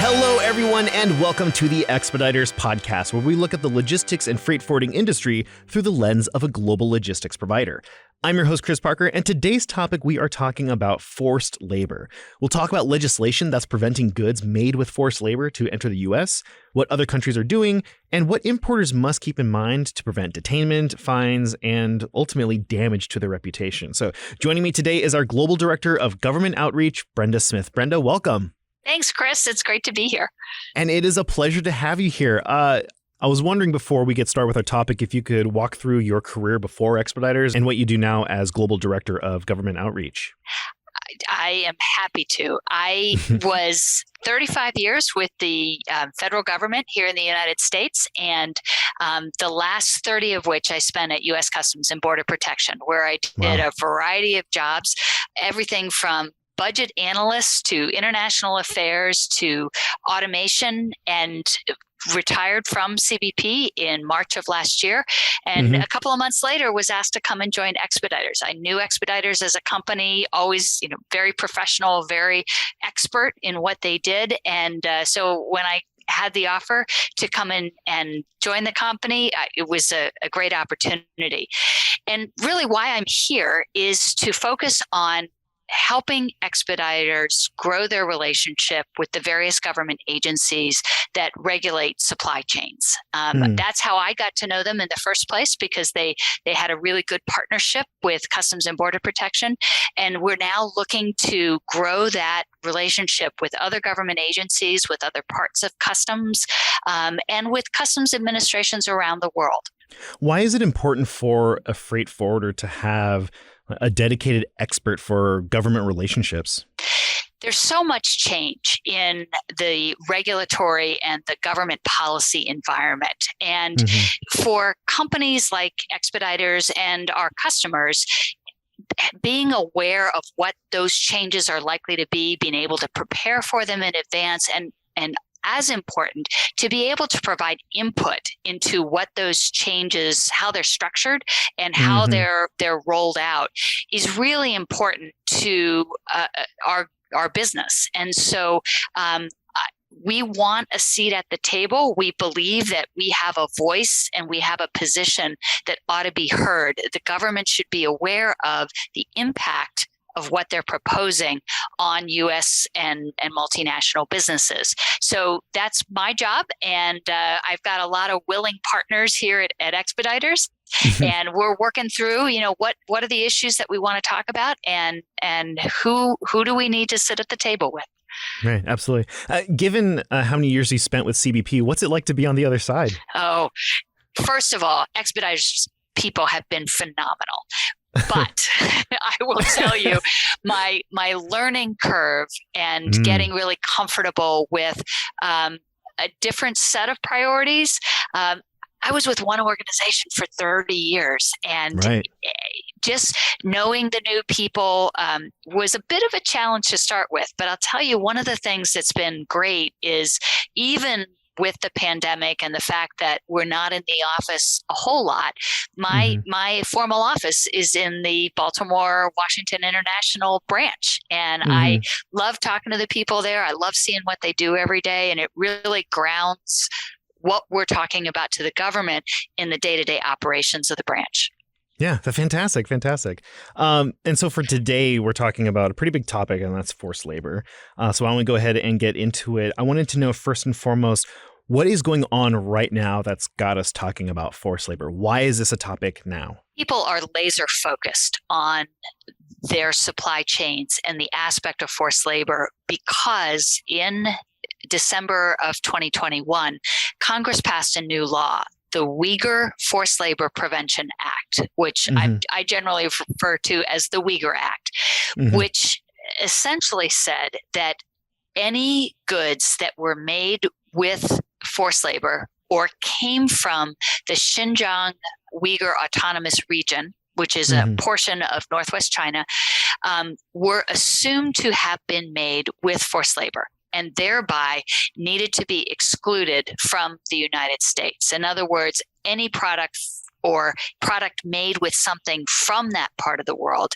Hello, everyone, and welcome to the Expeditors podcast, where we look at the logistics and freight forwarding industry through the lens of a global logistics provider. I'm your host, Chris Parker, and today's topic, we are talking about forced labor. We'll talk about legislation that's preventing goods made with forced labor to enter the U.S., what other countries are doing, and what importers must keep in mind to prevent detainment, fines, and ultimately damage to their reputation. So joining me today is our Global Director of Government Outreach, Brenda Smith. Brenda, welcome. Thanks, Chris. It's great to be here. And it is a pleasure to have you here. I was wondering before we get started with our topic, if you could walk through your career before Expeditors and what you do now as Global Director of Government Outreach. I am happy to. I was 35 years with the federal government here in the United States, and the last 30 of which I spent at U.S. Customs and Border Protection, where I did a variety of jobs, everything from budget analyst to international affairs to automation, and retired from CBP in March of last year. And a couple of months later was asked to come and join Expeditors. I knew Expeditors as a company, always, very professional, very expert in what they did. And so when I had the offer to come in and join the company, it was a great opportunity. And really why I'm here is to focus on helping Expeditors grow their relationship with the various government agencies that regulate supply chains. That's how I got to know them in the first place, because they had a really good partnership with Customs and Border Protection. And we're now looking to grow that relationship with other government agencies, with other parts of customs, and with customs administrations around the world. Why is it important for a freight forwarder to have a dedicated expert for government relationships? There's so much change in the regulatory and the government policy environment. And for companies like Expeditors and our customers, being aware of what those changes are likely to be, being able to prepare for them in advance, and as important, to be able to provide input into what those changes, how they're structured and how they're rolled out, is really important to our business. And so we want a seat at the table. We believe that we have a voice and we have a position that ought to be heard. The government should be aware of the impact of what they're proposing on U.S. and multinational businesses. So that's my job. And I've got a lot of willing partners here at Expeditors. And we're working through, what are the issues that we want to talk about, and who do we need to sit at the table with? Right, absolutely. Given how many years you spent with CBP, what's it like to be on the other side? Oh, first of all, Expeditors people have been phenomenal. But I will tell you, my learning curve and getting really comfortable with a different set of priorities. I was with one organization for 30 years, and just knowing the new people was a bit of a challenge to start with. But I'll tell you, one of the things that's been great is, even with the pandemic and the fact that we're not in the office a whole lot, my formal office is in the Baltimore, Washington International branch. And I love talking to the people there. I love seeing what they do every day. And it really grounds what we're talking about to the government in the day-to-day operations of the branch. Yeah, fantastic. And so for today, we're talking about a pretty big topic, and that's forced labor. So why don't we go ahead and get into it? I wanted to know, first and foremost, what is going on right now that's got us talking about forced labor? Why is this a topic now? People are laser focused on their supply chains and the aspect of forced labor, because in December of 2021, Congress passed a new law, the Uyghur Forced Labor Prevention Act, which I generally refer to as the Uyghur Act, which essentially said that any goods that were made with forced labor or came from the Xinjiang Uyghur Autonomous Region, which is a portion of Northwest China, were assumed to have been made with forced labor, and thereby needed to be excluded from the United States. In other words, any product or product made with something from that part of the world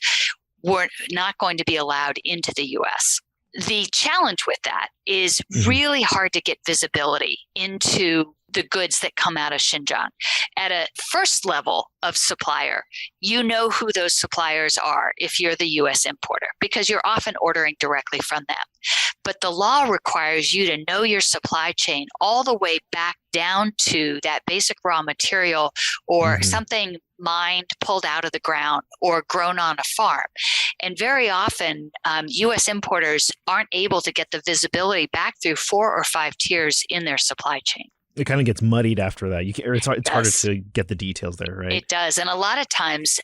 were not going to be allowed into the U.S. The challenge with that is really hard to get visibility into the goods that come out of Xinjiang. At a first level of supplier, you know who those suppliers are if you're the U.S. importer, because you're often ordering directly from them. But the law requires you to know your supply chain all the way back down to that basic raw material or something mined, pulled out of the ground, or grown on a farm. And very often, U.S. importers aren't able to get the visibility back through 4 or 5 tiers in their supply chain. It kind of gets muddied after that. It's harder to get the details there, right? It does. And a lot of times,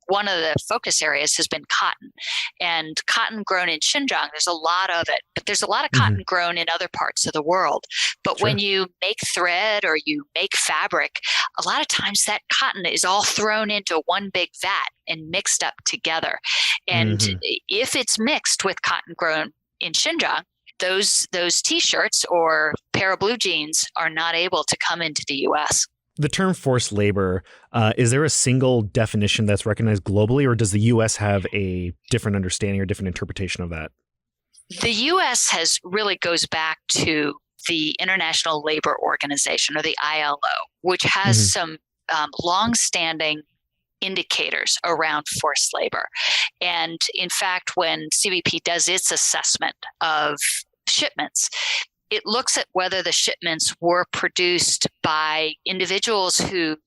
one of the focus areas has been cotton. And cotton grown in Xinjiang, there's a lot of it. But there's a lot of cotton grown in other parts of the world. But when you make thread or you make fabric, a lot of times that cotton is all thrown into one big vat and mixed up together. And if it's mixed with cotton grown in Xinjiang, those T-shirts or pair of blue jeans are not able to come into the U.S. The term forced labor, is there a single definition that's recognized globally, or does the U.S. have a different understanding or different interpretation of that? The U.S. goes back to the International Labor Organization, or the ILO, which has some longstanding indicators around forced labor. And in fact, when CBP does its assessment of shipments, it looks at whether the shipments were produced by individuals who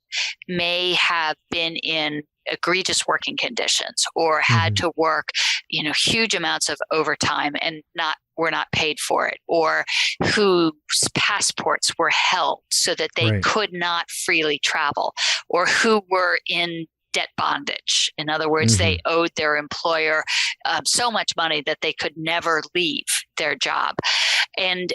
may have been in egregious working conditions or had to work, huge amounts of overtime and were not paid for it, or whose passports were held so that they could not freely travel, or who were in debt bondage. In other words, they owed their employer so much money that they could never leave their job. And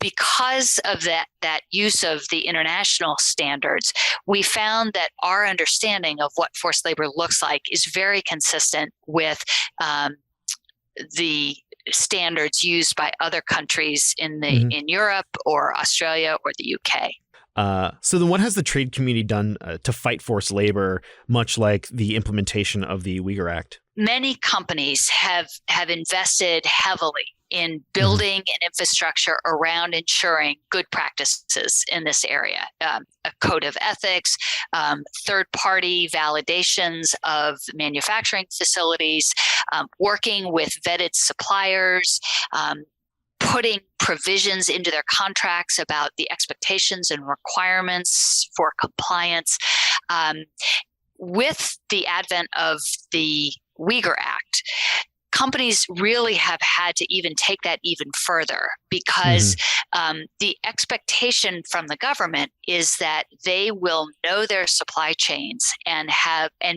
because of that use of the international standards, we found that our understanding of what forced labor looks like is very consistent with the standards used by other countries in Europe or Australia or the UK. So then what has the trade community done to fight forced labor, much like the implementation of the Uyghur Act? Many companies have invested heavily in building an infrastructure around ensuring good practices in this area, a code of ethics, third-party validations of manufacturing facilities, working with vetted suppliers, putting provisions into their contracts about the expectations and requirements for compliance. With the advent of the Uyghur Act, companies really have had to even take that even further, because the expectation from the government is that they will know their supply chains and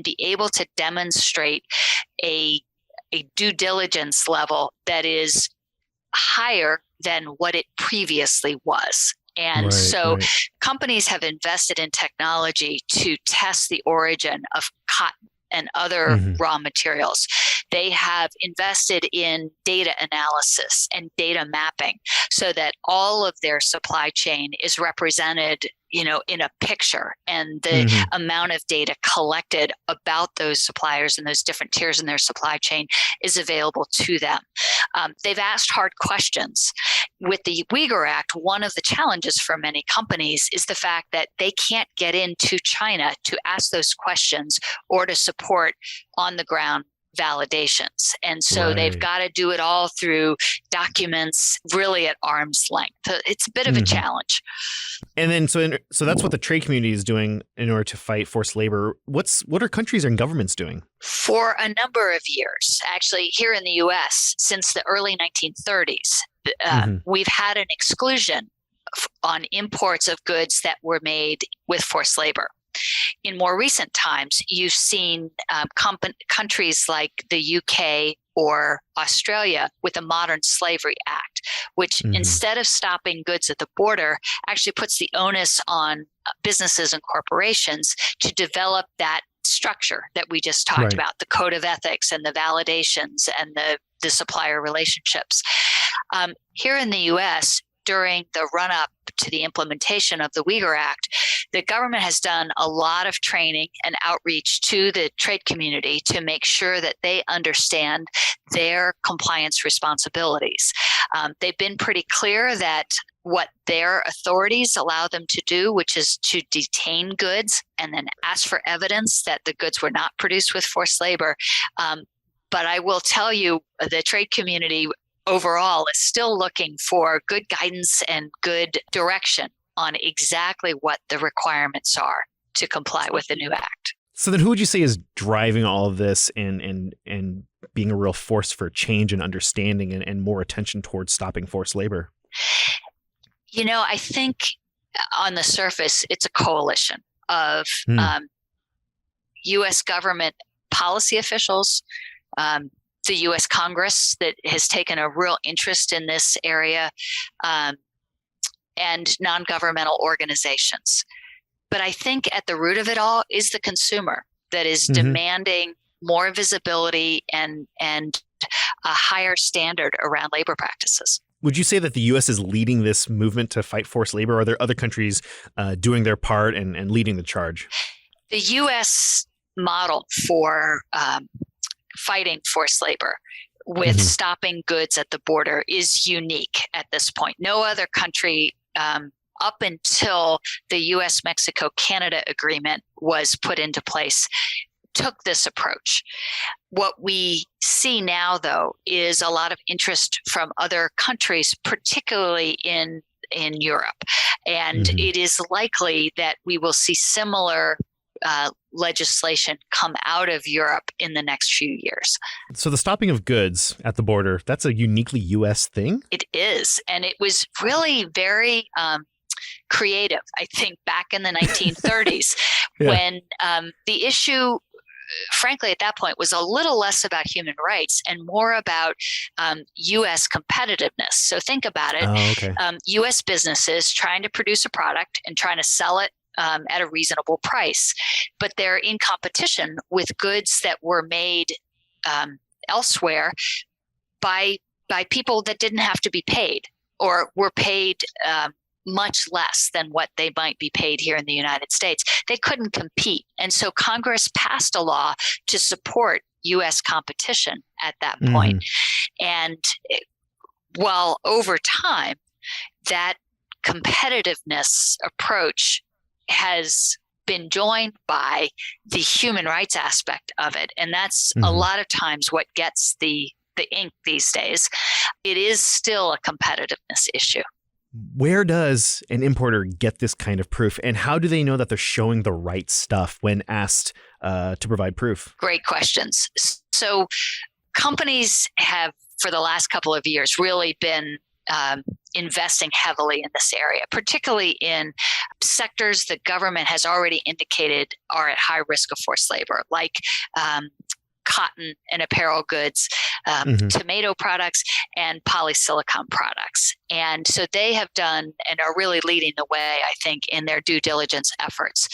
be able to demonstrate a due diligence level that is higher than what it previously was. And companies have invested in technology to test the origin of cotton and other raw materials. They have invested in data analysis and data mapping so that all of their supply chain is represented, in a picture, and the amount of data collected about those suppliers and those different tiers in their supply chain is available to them. They've asked hard questions. With the Uyghur Act, one of the challenges for many companies is the fact that they can't get into China to ask those questions or to support on the ground validations. And so they've got to do it all through documents really at arm's length. So it's a bit of a challenge. And then so that's what the trade community is doing in order to fight forced labor. What are countries and governments doing? For a number of years, actually here in the US, since the early 1930s, we've had an exclusion on imports of goods that were made with forced labor. In more recent times, you've seen countries like the UK or Australia with the Modern Slavery Act, which instead of stopping goods at the border, actually puts the onus on businesses and corporations to develop that structure that we just talked about, the code of ethics and the validations and the supplier relationships. Here in the US, during the run-up to the implementation of the Uyghur Act, the government has done a lot of training and outreach to the trade community to make sure that they understand their compliance responsibilities. They've been pretty clear that what their authorities allow them to do, which is to detain goods and then ask for evidence that the goods were not produced with forced labor. But I will tell you, the trade community overall is still looking for good guidance and good direction on exactly what the requirements are to comply with the new act. So then who would you say is driving all of this and being a real force for change and understanding and more attention towards stopping forced labor? I think on the surface, it's a coalition of U.S. government policy officials, the U.S. Congress that has taken a real interest in this area, and non-governmental organizations. But I think at the root of it all is the consumer that is demanding more visibility and a higher standard around labor practices. Would you say that the U.S. is leading this movement to fight forced labor? Are there other countries doing their part and leading the charge? The U.S. model for fighting forced labor with stopping goods at the border is unique at this point. No other country up until the U.S.-Mexico-Canada agreement was put into place took this approach. What we see now, though, is a lot of interest from other countries, particularly in Europe. And it is likely that we will see similar legislation come out of Europe in the next few years. So the stopping of goods at the border, that's a uniquely U.S. thing? It is. And it was really very creative, I think, back in the 1930s when the issue, frankly, at that point was a little less about human rights and more about U.S. competitiveness. So think about it. U.S. businesses trying to produce a product and trying to sell it at a reasonable price, but they're in competition with goods that were made elsewhere by people that didn't have to be paid or were paid much less than what they might be paid here in the United States. They couldn't compete. And so Congress passed a law to support U.S. competition at that point. And while over time, that competitiveness approach has been joined by the human rights aspect of it. And that's a lot of times what gets the ink these days. It is still a competitiveness issue. Where does an importer get this kind of proof, and how do they know that they're showing the right stuff when asked to provide proof? Great questions. So companies have, for the last couple of years, really been investing heavily in this area, particularly in sectors the government has already indicated are at high risk of forced labor, like cotton and apparel goods, tomato products, and polysilicon products. And so they have done and are really leading the way, I think, in their due diligence efforts.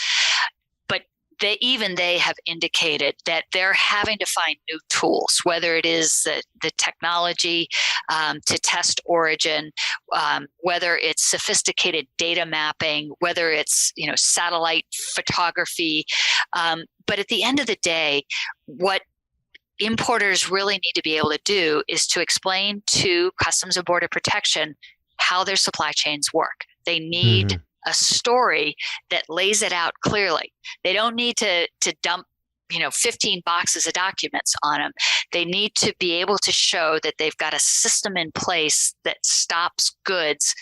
But they have indicated that they're having to find new tools, whether it is the technology to test origin, whether it's sophisticated data mapping, whether it's satellite photography. But at the end of the day, what importers really need to be able to do is to explain to Customs and Border Protection how their supply chains work. They need a story that lays it out clearly. They don't need to dump 15 boxes of documents on them. They need to be able to show that they've got a system in place that stops goods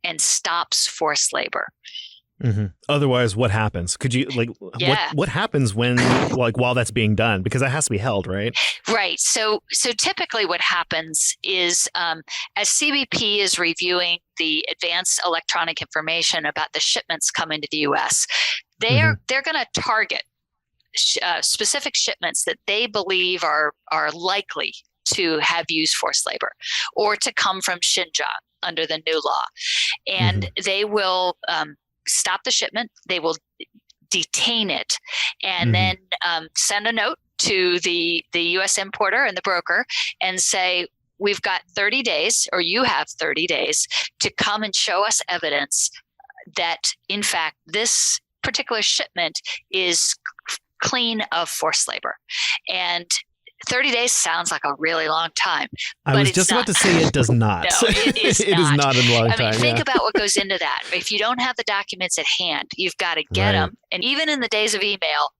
and stops forced labor. Otherwise, what happens? Could you what happens when while that's being done? Because that has to be held, right? Right. So typically what happens is as CBP is reviewing the advanced electronic information about the shipments coming to the U.S., they're going to target specific shipments that they believe are likely to have used forced labor or to come from Xinjiang under the new law, and they will stop the shipment. They will detain it and then send a note to the U.S. importer and the broker and say, we've got 30 days, or you have 30 days to come and show us evidence that, in fact, this particular shipment is clean of forced labor. And 30 days sounds like a really long time. I was just about to say it does not. No, it is it is not a long time. I mean, think about what goes into that. If you don't have the documents at hand, you've got to get them. And even in the days of email,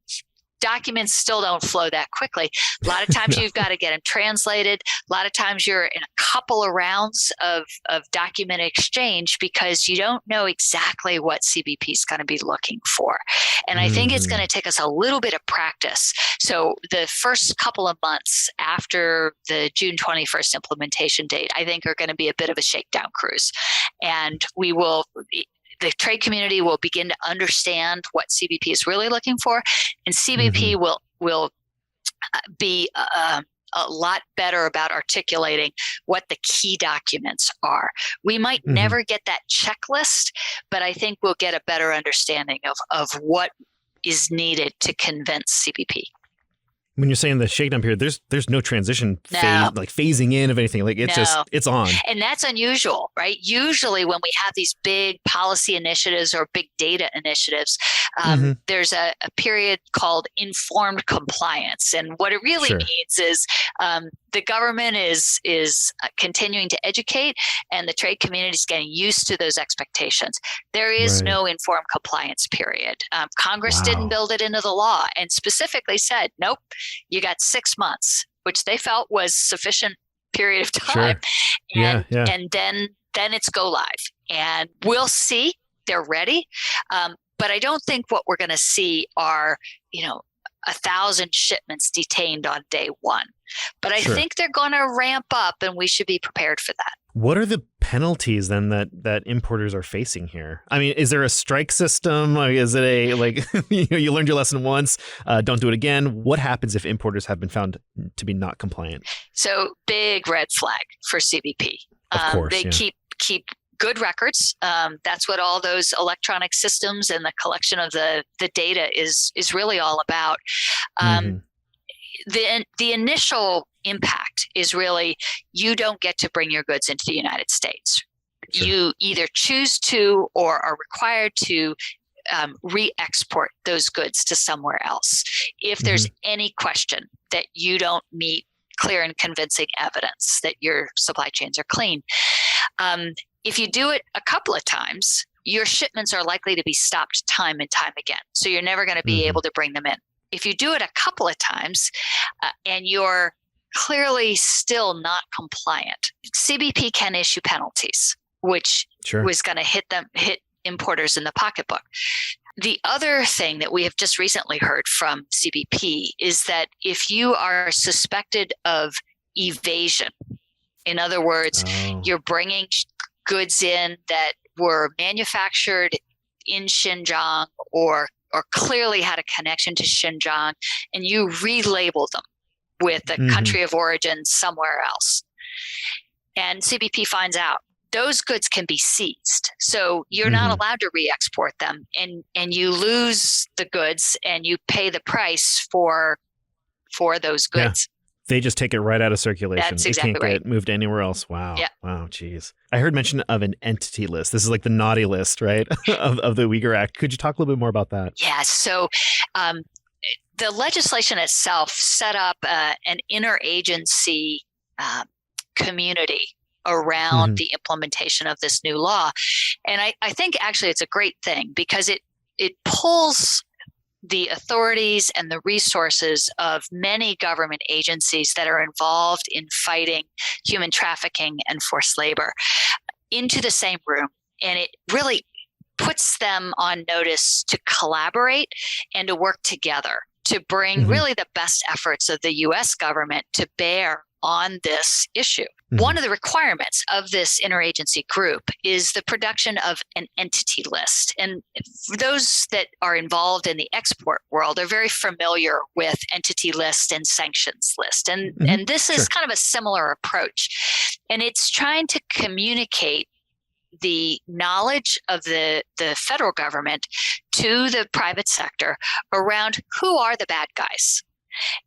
documents still don't flow that quickly. A lot of times you've got to get them translated. A lot of times you're in a couple of rounds of document exchange because you don't know exactly what CBP is going to be looking for. And I think it's going to take us a little bit of practice. So the first couple of months after the June 21st implementation date, I think are going to be a bit of a shakedown cruise. And the trade community will begin to understand what CBP is really looking for, and CBP will be a lot better about articulating what the key documents are. We might never get that checklist, but I think we'll get a better understanding of what is needed to convince CBP. When you're saying the shakedown period, there's no transition phase, like phasing in of anything. Like it's on. And that's unusual, right? Usually when we have these big policy initiatives or big data initiatives, there's a period called informed compliance. And what it really means is the government is continuing to educate, and the trade community is getting used to those expectations. There is no informed compliance period. Congress didn't build it into the law and specifically said, nope, you got 6 months, which they felt was sufficient period of time. And then it's go live. And we'll see. They're ready. But I don't think what we're going to see are, 1,000 shipments detained on day one. But I think they're going to ramp up, and we should be prepared for that. What are the penalties then that importers are facing here? I mean, is there a strike system? Like, is it you learned your lesson once, don't do it again? What happens if importers have been found to be not compliant? So big red flag for CBP. Of course, they keep good records. That's what all those electronic systems and the collection of the data is really all about. The initial impact is really you don't get to bring your goods into the United States. You either choose to or are required to re-export those goods to somewhere else if there's any question that you don't meet clear and convincing evidence that your supply chains are clean. If you do it a couple of times, your shipments are likely to be stopped time and time again. So you're never going to be able to bring them in. If you do it a couple of times and you're clearly still not compliant, CBP can issue penalties, which was going to hit importers in the pocketbook. The other thing that we have just recently heard from CBP is that if you are suspected of evasion, in other words, you're bringing goods in that were manufactured in Xinjiang or clearly had a connection to Xinjiang, and you relabeled them with a country of origin somewhere else. And CBP finds out those goods can be seized. So you're not allowed to re-export them, and you lose the goods and you pay the price for those goods. They just take it right out of circulation. That's exactly it can't get moved anywhere else. Wow. Yeah. Wow. Geez. I heard mention of an entity list. This is like the naughty list, right? of the Uyghur Act. Could you talk a little bit more about that? Yeah. So the legislation itself set up an interagency community around the implementation of this new law. And I think actually it's a great thing because it pulls the authorities and the resources of many government agencies that are involved in fighting human trafficking and forced labor into the same room. And it really puts them on notice to collaborate and to work together to bring really the best efforts of the U.S. government to bear on this issue. One of the requirements of this interagency group is the production of an entity list. And for those that are involved in the export world are very familiar with entity list and sanctions list. And this is kind of a similar approach. And it's trying to communicate the knowledge of the federal government to the private sector around who are the bad guys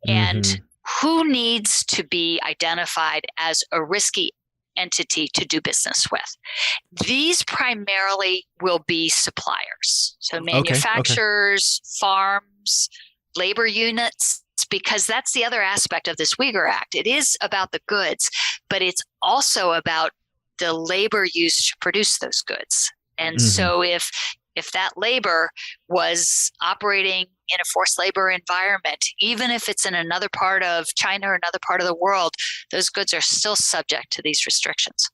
and who needs to be identified as a risky entity to do business with. These primarily will be suppliers. So manufacturers, farms, labor units, because that's the other aspect of this Uyghur Act. It is about the goods, but it's also about the labor used to produce those goods. And so if that labor was operating in a forced labor environment, even if it's in another part of China or another part of the world, those goods are still subject to these restrictions.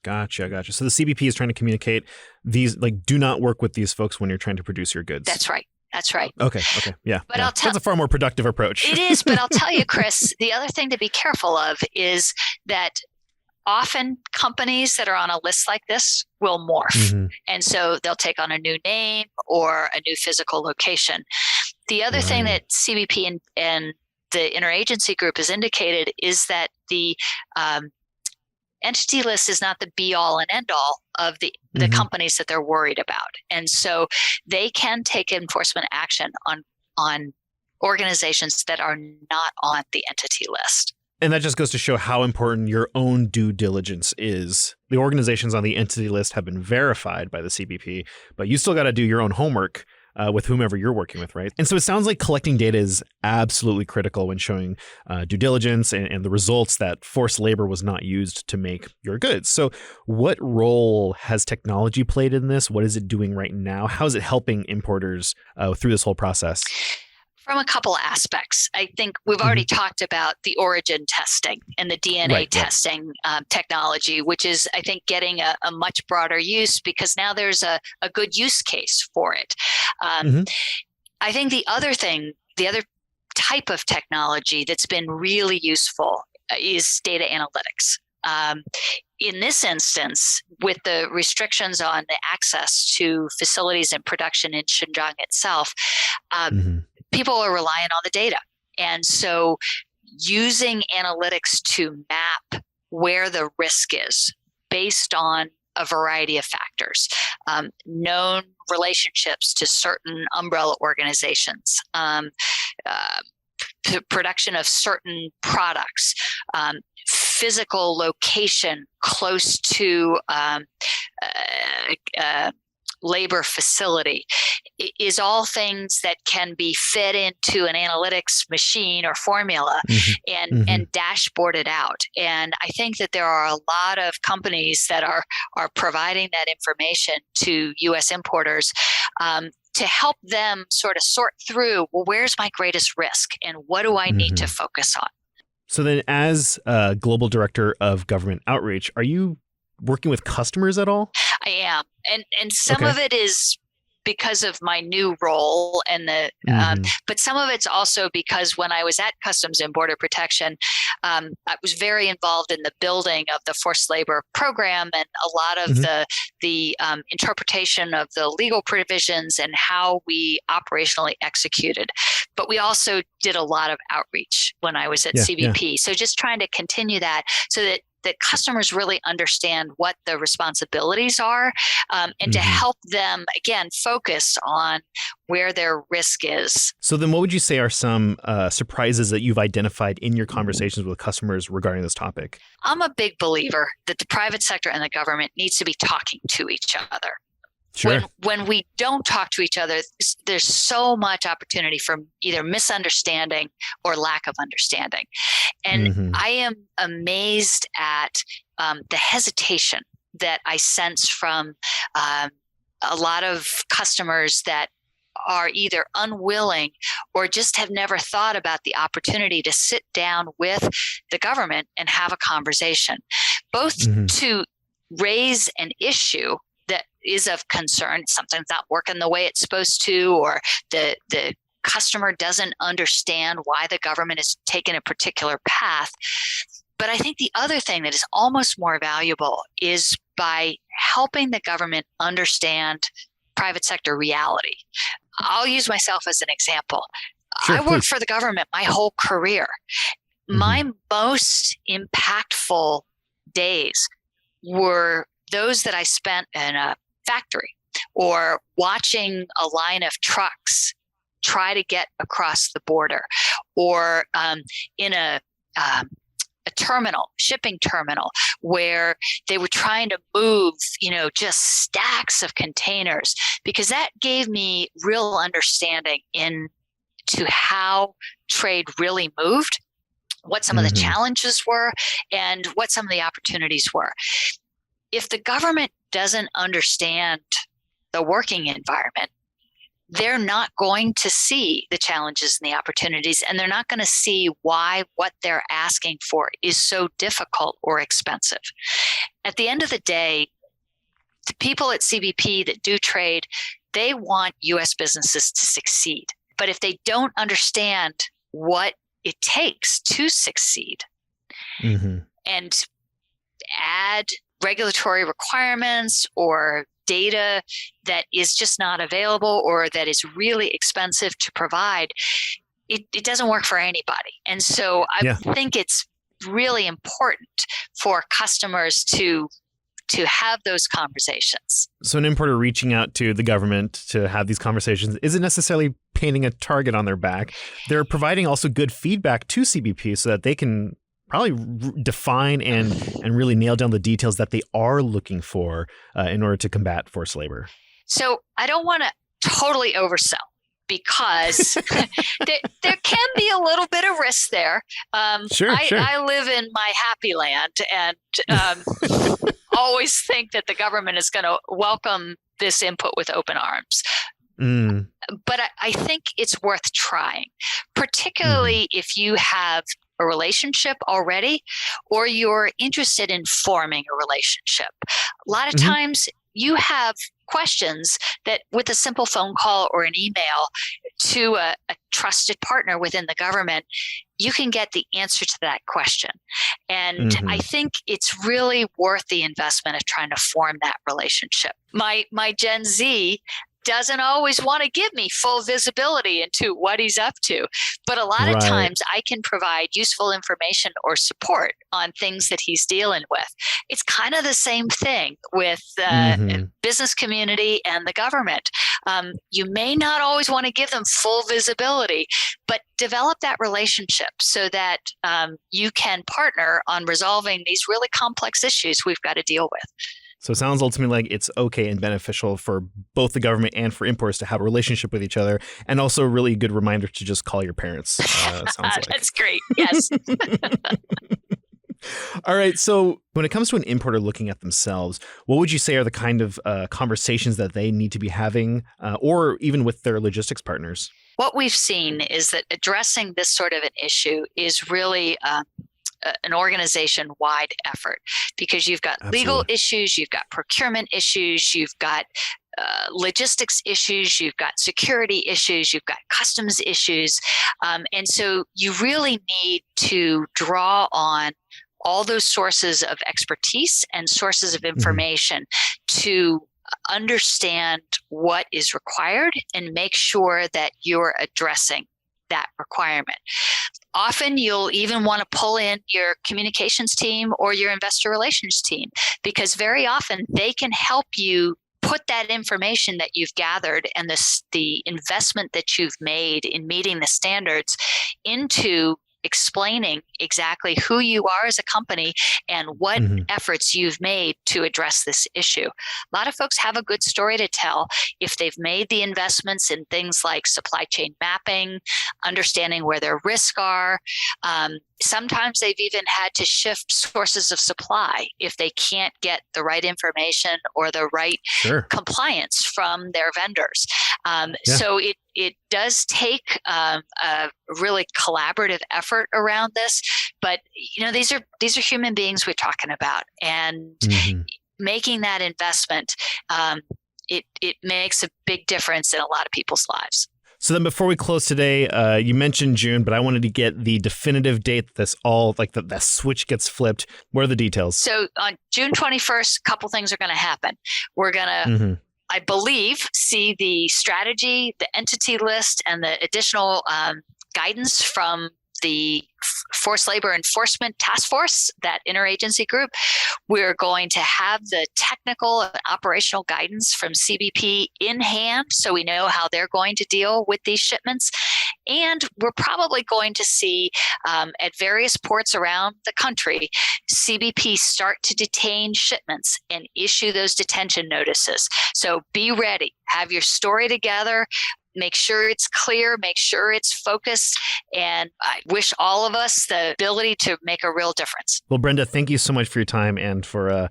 Gotcha. So the CBP is trying to communicate these, like, do not work with these folks when you're trying to produce your goods. That's right. Okay. Yeah. But That's a far more productive approach. It is, but I'll tell you, Chris, the other thing to be careful of is that often companies that are on a list like this will morph. And so they'll take on a new name or a new physical location. The other thing that CBP and the interagency group has indicated is that the entity list is not the be all and end all of the companies that they're worried about. And so they can take enforcement action on organizations that are not on the entity list. And that just goes to show how important your own due diligence is. The organizations on the entity list have been verified by the CBP, but you still got to do your own homework with whomever you're working with, right? And so it sounds like collecting data is absolutely critical when showing due diligence and the results that forced labor was not used to make your goods. So what role has technology played in this? What is it doing right now? How is it helping importers through this whole process? From a couple of aspects. I think we've already talked about the origin testing and the DNA testing technology, which is, I think, getting a much broader use because now there's a good use case for it. I think the other type of technology that's been really useful is data analytics. In this instance, with the restrictions on the access to facilities and production in Xinjiang itself, people are relying on the data. And so using analytics to map where the risk is based on a variety of factors, known relationships to certain umbrella organizations, production of certain products, physical location close to labor facility is all things that can be fed into an analytics machine or formula and dashboarded out. And I think that there are a lot of companies that are providing that information to U.S. importers to help them sort of sort through, well, where's my greatest risk and what do I need to focus on? So then as Global Director of Government Outreach, are you working with customers at all? I am. And some of it is because of my new role and but some of it's also because when I was at Customs and Border Protection, I was very involved in the building of the forced labor program and a lot of the interpretation of the legal provisions and how we operationally executed. But we also did a lot of outreach when I was at CBP. So just trying to continue that so that customers really understand what the responsibilities are and to help them, again, focus on where their risk is. So then what would you say are some surprises that you've identified in your conversations with customers regarding this topic? I'm a big believer that the private sector and the government needs to be talking to each other. Sure. When we don't talk to each other, there's so much opportunity for either misunderstanding or lack of understanding. And I am amazed at the hesitation that I sense from a lot of customers that are either unwilling or just have never thought about the opportunity to sit down with the government and have a conversation, both to raise an issue that is of concern, something's not working the way it's supposed to, or the customer doesn't understand why the government is taking a particular path. But I think the other thing that is almost more valuable is by helping the government understand private sector reality. I'll use myself as an example. Sure, I worked for the government my whole career. My most impactful days were those that I spent in a factory or watching a line of trucks try to get across the border, or in a shipping terminal, where they were trying to move, just stacks of containers, because that gave me real understanding into how trade really moved, what some of the challenges were, and what some of the opportunities were. If the government doesn't understand the working environment, they're not going to see the challenges and the opportunities, and they're not going to see why what they're asking for is so difficult or expensive. At the end of the day, the people at CBP that do trade, they want U.S. businesses to succeed. But if they don't understand what it takes to succeed and add regulatory requirements or data that is just not available or that is really expensive to provide, it doesn't work for anybody. And so I think it's really important for customers to have those conversations. So an importer reaching out to the government to have these conversations isn't necessarily painting a target on their back. They're providing also good feedback to CBP so that they can probably define and really nail down the details that they are looking for in order to combat forced labor. So I don't want to totally oversell, because there can be a little bit of risk there. Sure. I live in my happy land and always think that the government is going to welcome this input with open arms. But I think it's worth trying, particularly if you have a relationship already, or you're interested in forming a relationship. A lot of times you have questions that with a simple phone call or an email to a trusted partner within the government, you can get the answer to that question. And I think it's really worth the investment of trying to form that relationship. My Gen Z doesn't always want to give me full visibility into what he's up to. But a lot of times I can provide useful information or support on things that he's dealing with. It's kind of the same thing with the business community and the government. You may not always want to give them full visibility, but develop that relationship so that you can partner on resolving these really complex issues we've got to deal with. So it sounds ultimately like it's okay and beneficial for both the government and for importers to have a relationship with each other, and also a really good reminder to just call your parents. Sounds like. That's great. Yes. All right. So when it comes to an importer looking at themselves, what would you say are the kind of conversations that they need to be having, or even with their logistics partners? What we've seen is that addressing this sort of an issue is really an organization-wide effort, because you've got legal issues, you've got procurement issues, you've got logistics issues, you've got security issues, you've got customs issues. And so you really need to draw on all those sources of expertise and sources of information to understand what is required and make sure that you're addressing that requirement. Often you'll even want to pull in your communications team or your investor relations team, because very often they can help you put that information that you've gathered and the investment that you've made in meeting the standards into explaining exactly who you are as a company and what efforts you've made to address this issue. A lot of folks have a good story to tell if they've made the investments in things like supply chain mapping, understanding where their risks are. Sometimes they've even had to shift sources of supply if they can't get the right information or the right compliance from their vendors. So it does take a really collaborative effort around this, but these are human beings we're talking about, and making that investment, it makes a big difference in a lot of people's lives. So then before we close today, you mentioned June, but I wanted to get the definitive date that this all, like that switch gets flipped. What are the details? So on June 21st, a couple things are going to happen. We're going to, I believe, see the strategy, the entity list, and the additional guidance from the Forced Labor Enforcement Task Force, that interagency group. We're going to have the technical and operational guidance from CBP in hand, so we know how they're going to deal with these shipments. And we're probably going to see at various ports around the country, CBP start to detain shipments and issue those detention notices. So be ready, have your story together. Make sure it's clear, make sure it's focused, and I wish all of us the ability to make a real difference. Well, Brenda, thank you so much for your time and for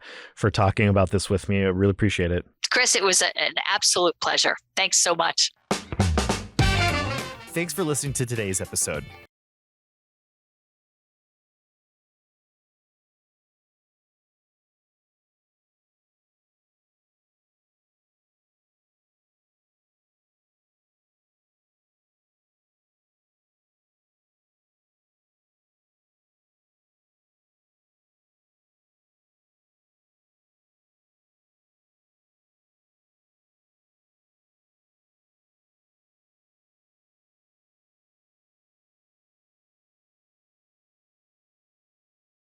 talking about this with me. I really appreciate it. Chris, it was an absolute pleasure. Thanks so much. Thanks for listening to today's episode.